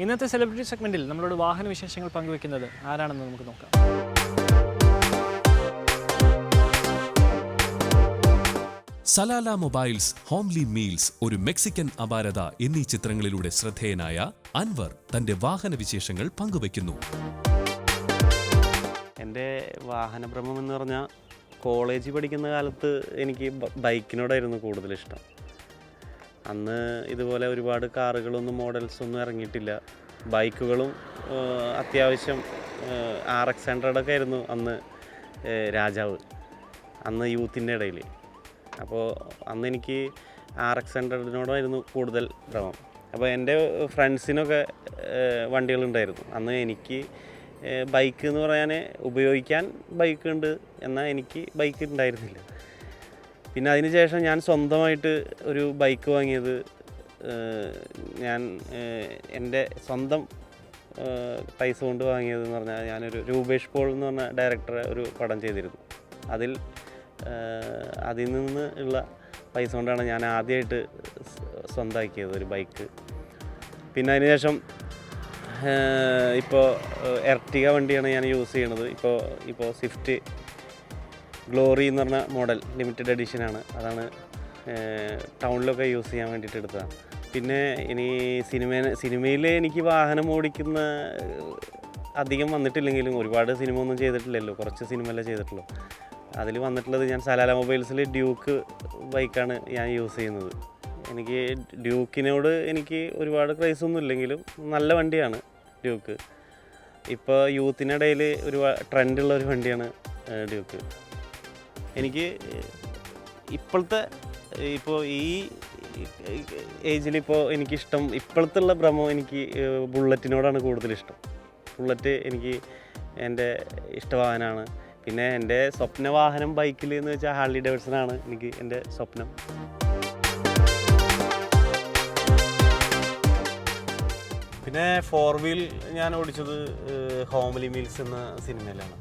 ഇന്നത്തെ സെലിബ്രിറ്റി സെഗ്മെന്റിൽ നമ്മളോട് വാഹന വിശേഷങ്ങൾ പങ്കുവെക്കുന്നത് ആരാണെന്ന് നമുക്ക് നോക്കാം. സലാല മൊബൈൽസ്, ഹോംലി മീൽസ്, ഒരു മെക്സിക്കൻ അപാരത എന്നീ ചിത്രങ്ങളിലൂടെ ശ്രദ്ധേയനായ അൻവർ തന്റെ വാഹന വിശേഷങ്ങൾ പങ്കുവെക്കുന്നു. എൻ്റെ വാഹനഭ്രമം എന്ന് പറഞ്ഞാൽ കോളേജിൽ പഠിക്കുന്ന കാലത്ത് എനിക്ക് ബൈക്കിനോടായിരുന്നു കൂടുതലിഷ്ടം. അന്ന് ഇതുപോലെ ഒരുപാട് കാറുകളൊന്നും മോഡൽസൊന്നും ഇറങ്ങിയിട്ടില്ല. ബൈക്കുകളും അത്യാവശ്യം RX-100 ആയിരുന്നു അന്ന് രാജാവ്, അന്ന് യൂത്തിൻ്റെ ഇടയിൽ. അപ്പോൾ അന്ന് എനിക്ക് RX-100 കൂടുതൽ ഭ്രമം. അപ്പോൾ എൻ്റെ ഫ്രണ്ട്സിനൊക്കെ വണ്ടികളുണ്ടായിരുന്നു. അന്ന് എനിക്ക് ബൈക്ക് എന്ന് പറയാൻ ഉപയോഗിക്കാൻ ബൈക്ക് ഉണ്ട്, എന്നാൽ എനിക്ക് ബൈക്ക് ഉണ്ടായിരുന്നില്ല. പിന്നെ അതിന് ശേഷം ഞാൻ സ്വന്തമായിട്ട് ഒരു ബൈക്ക് വാങ്ങിയത് ഞാൻ എൻ്റെ സ്വന്തം പൈസ കൊണ്ട് വാങ്ങിയതെന്ന് പറഞ്ഞാൽ ഞാനൊരു രൂപേഷ് പോൾ എന്ന് പറഞ്ഞ ഡയറക്ടറെ ഒരു പടം ചെയ്തിരുന്നു. അതിൽ നിന്ന് ഉള്ള പൈസ കൊണ്ടാണ് ഞാൻ ആദ്യമായിട്ട് സ്വന്തമാക്കിയത് ഒരു ബൈക്ക്. പിന്നെ അതിന് ശേഷം ഇപ്പോൾ എർട്ടിക വണ്ടിയാണ് ഞാൻ യൂസ് ചെയ്യണത്. ഇപ്പോൾ സ്വിഫ്റ്റ് ഗ്ലോറി എന്ന് പറഞ്ഞ മോഡൽ ലിമിറ്റഡ് എഡിഷനാണ്. അതാണ് ടൗണിലൊക്കെ യൂസ് ചെയ്യാൻ വേണ്ടിയിട്ട് എടുത്തതാണ്. പിന്നെ ഇനി സിനിമയിൽ എനിക്ക് വാഹനം ഓടിക്കുന്ന അധികം വന്നിട്ടില്ലെങ്കിലും, ഒരുപാട് സിനിമ ഒന്നും ചെയ്തിട്ടില്ലല്ലോ, കുറച്ച് സിനിമയല്ലേ ചെയ്തിട്ടുള്ളൂ. അതിൽ വന്നിട്ടുള്ളത് ഞാൻ സലാല മൊബൈൽസിൽ ഡ്യൂക്ക് ബൈക്കാണ് ഞാൻ യൂസ് ചെയ്യുന്നത്. എനിക്ക് ഡ്യൂക്കിനോട് എനിക്ക് ഒരുപാട് ക്രൈസൊന്നും ഇല്ലെങ്കിലും നല്ല വണ്ടിയാണ് ഡ്യൂക്ക്. ഇപ്പോൾ യൂത്തിനിടയിൽ ട്രെൻഡുള്ള ഒരു വണ്ടിയാണ് ഡ്യൂക്ക്. എനിക്ക് ഇപ്പോൾ ഈ ഏജിലിപ്പോൾ എനിക്കിഷ്ടം, ഇപ്പോഴത്തുള്ള ഭ്രമം എനിക്ക് ബുള്ളറ്റിനോടാണ് കൂടുതലിഷ്ടം. ബുള്ളറ്റ് എനിക്ക് എൻ്റെ ഇഷ്ടവാഹനമാണ്. പിന്നെ എൻ്റെ സ്വപ്ന വാഹനം ബൈക്കിൽ എന്ന് വെച്ചാൽ ഹാർലി ഡേവിഡ്സനാണ് എനിക്ക് എൻ്റെ സ്വപ്നം. പിന്നെ 4 വീൽ ഞാൻ ഓടിച്ചത് ഹോംലി മീൽസ് എന്ന സിനിമയിലാണ്.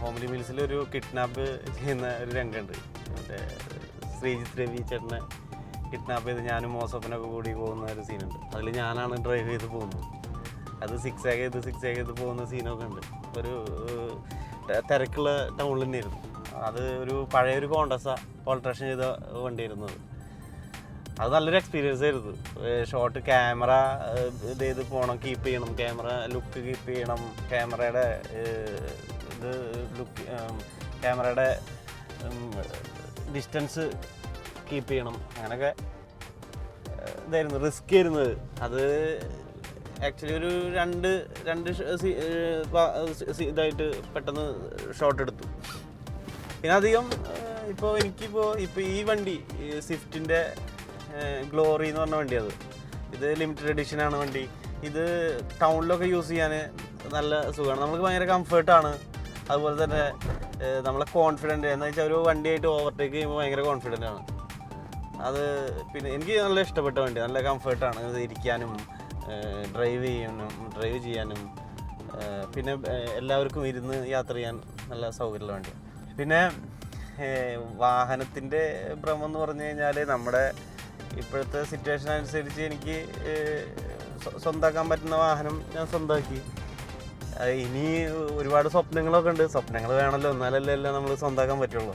ഹോംലി മീൽസിൽ ഒരു കിഡ്നാപ്പ് ചെയ്യുന്ന ഒരു രംഗമുണ്ട്. മറ്റേ ശ്രീജിത്ത് രവി ചേട്ടനെ കിഡ്നാപ്പ് ചെയ്ത് ഞാനും മോസപ്പനൊക്കെ കൂടി പോകുന്ന ഒരു സീനുണ്ട്. അതിൽ ഞാനാണ് ഡ്രൈവ് ചെയ്ത് പോകുന്നത്. അത് സിക്സ് ചെയ്ത് പോകുന്ന സീനൊക്കെ ഉണ്ട്. ഒരു തിരക്കുള്ള ടൗണിൽ തന്നെയായിരുന്നു. അത് ഒരു പഴയൊരു കോണ്ടസ ഓൾട്രേഷൻ ചെയ്ത വണ്ടിയായിരുന്നു. അത് നല്ലൊരു എക്സ്പീരിയൻസ് ആയിരുന്നു. ഷോട്ട് ക്യാമറ ചെയ്ത് പോകണം, കീപ്പ് ചെയ്യണം, ക്യാമറ ലുക്ക് കീപ്പ് ചെയ്യണം, ക്യാമറയുടെ ക്യാമറയുടെ ഡിസ്റ്റൻസ് കീപ്പ് ചെയ്യണം. അങ്ങനെയൊക്കെ ഇതായിരുന്നു, റിസ്ക് ആയിരുന്നത്. അത് ആക്ച്വലി ഒരു രണ്ട് ഇതായിട്ട് പെട്ടെന്ന് ഷോട്ട് എടുത്തു. പിന്നെ അധികം ഇപ്പോൾ ഈ വണ്ടി സ്വിഫ്റ്റിൻ്റെ ഗ്ലോറി എന്ന് പറഞ്ഞ വണ്ടി, ഇത് ലിമിറ്റഡ് എഡിഷനാണ് വണ്ടി. ഇത് ടൗണിലൊക്കെ യൂസ് ചെയ്യാൻ നല്ല സുഖമാണ്, നമുക്ക് ഭയങ്കര കംഫർട്ടാണ്. അതുപോലെ തന്നെ നമ്മളെ കോൺഫിഡൻറ്റ് എന്ന് വെച്ചാൽ ഒരു വണ്ടിയായിട്ട് ഓവർടേക്ക് ചെയ്യുമ്പോൾ ഭയങ്കര കോൺഫിഡൻ്റ് ആണ് അത്. പിന്നെ എനിക്ക് നല്ല ഇഷ്ടപ്പെട്ട വണ്ടി, നല്ല കംഫർട്ടാണ് ഇരിക്കാനും ഡ്രൈവ് ചെയ്യാനും. പിന്നെ എല്ലാവർക്കും ഇരുന്ന് യാത്ര ചെയ്യാൻ നല്ല സൗകര്യമുള്ള വണ്ടിയാണ്. പിന്നെ വാഹനത്തിൻ്റെ ഭ്രമം എന്ന് പറഞ്ഞു കഴിഞ്ഞാൽ നമ്മുടെ ഇപ്പോഴത്തെ സിറ്റുവേഷൻ അനുസരിച്ച് എനിക്ക് സ്വന്തമാക്കാൻ പറ്റുന്ന വാഹനം ഞാൻ സ്വന്തമാക്കി. ഇനി ഒരുപാട് സ്വപ്നങ്ങളൊക്കെ ഉണ്ട്. സ്വപ്നങ്ങൾ വേണമല്ലോ, എന്നാലല്ലേ എല്ലാം നമ്മൾ സ്വന്തമാക്കാൻ പറ്റുള്ളൂ.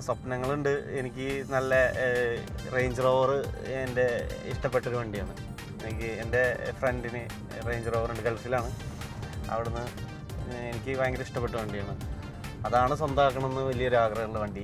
സ്വപ്നങ്ങളുണ്ട്. എനിക്ക് നല്ല റേഞ്ച് റോവർ എൻ്റെ ഇഷ്ടപ്പെട്ടൊരു വണ്ടിയാണ്. എനിക്ക് എൻ്റെ ഫ്രണ്ടിന് റേഞ്ച് റോവർ ഉണ്ട്, ഗൾഫിലാണ്. അവിടുന്ന് എനിക്ക് ഭയങ്കര ഇഷ്ടപ്പെട്ട വണ്ടിയാണ്. അതാണ് സ്വന്തമാക്കണമെന്ന് വലിയൊരു ആഗ്രഹമുള്ള വണ്ടി.